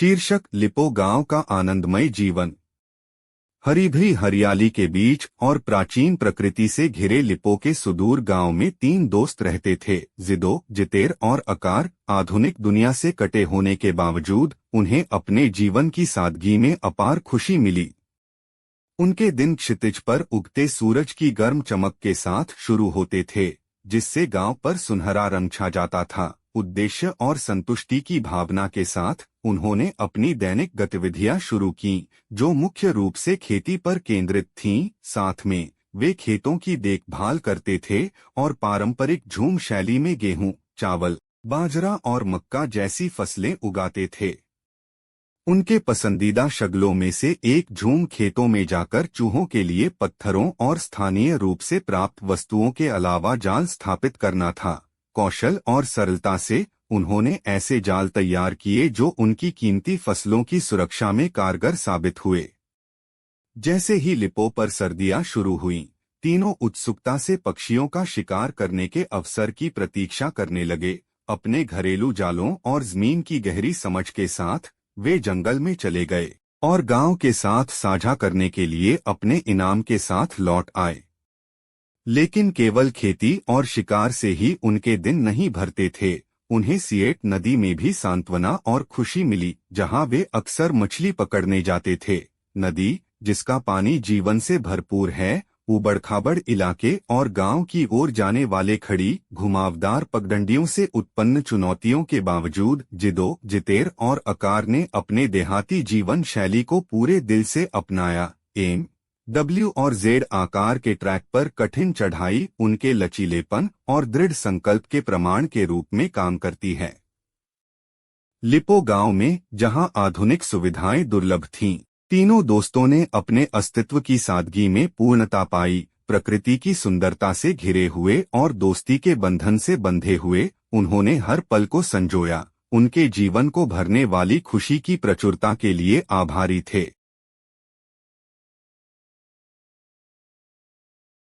शीर्षक लिपो गांव का आनंदमय जीवन। हरी भरी हरियाली के बीच और प्राचीन प्रकृति से घिरे लिपो के सुदूर गांव में 3 दोस्त रहते थे, जिदो, जितेर और अकार। आधुनिक दुनिया से कटे होने के बावजूद उन्हें अपने जीवन की सादगी में अपार खुशी मिली। उनके दिन क्षितिज पर उगते सूरज की गर्म चमक के साथ शुरू होते थे, जिससे गांव पर सुनहरा रंग छा जाता था। उद्देश्य और संतुष्टि की भावना के साथ उन्होंने अपनी दैनिक गतिविधियां शुरू की, जो मुख्य रूप से खेती पर केंद्रित थीं। साथ में वे खेतों की देखभाल करते थे और पारंपरिक झूम शैली में गेहूं, चावल, बाजरा और मक्का जैसी फसलें उगाते थे। उनके पसंदीदा शगलों में से एक झूम खेतों में जाकर चूहों के लिए पत्थरों और स्थानीय रूप से प्राप्त वस्तुओं के अलावा जाल स्थापित करना था। कौशल और सरलता से उन्होंने ऐसे जाल तैयार किए जो उनकी कीमती फसलों की सुरक्षा में कारगर साबित हुए। जैसे ही लिपो पर सर्दियां शुरू हुईं, तीनों उत्सुकता से पक्षियों का शिकार करने के अवसर की प्रतीक्षा करने लगे। अपने घरेलू जालों और जमीन की गहरी समझ के साथ वे जंगल में चले गए और गांव के साथ साझा करने के लिए अपने इनाम के साथ लौट आए। लेकिन केवल खेती और शिकार से ही उनके दिन नहीं भरते थे। उन्हें सिएट नदी में भी सांत्वना और खुशी मिली, जहां वे अक्सर मछली पकड़ने जाते थे। नदी, जिसका पानी जीवन से भरपूर है, उबड़-खाबड़ इलाके और गांव की ओर जाने वाले खड़ी, घुमावदार पगडंडियों से उत्पन्न चुनौतियों के बावजूद जिदो, जितेर और अकार ने अपने देहाती जीवन शैली को पूरे दिल से अपनाया। W और Z आकार के ट्रैक पर कठिन चढ़ाई उनके लचीलेपन और दृढ़ संकल्प के प्रमाण के रूप में काम करती है। लिपो गांव में, जहां आधुनिक सुविधाएं दुर्लभ थीं, तीनों दोस्तों ने अपने अस्तित्व की सादगी में पूर्णता पाई। प्रकृति की सुंदरता से घिरे हुए और दोस्ती के बंधन से बंधे हुए, उन्होंने हर पल को संजोया। उनके जीवन को भरने वाली खुशी की प्रचुरता के लिए आभारी थे।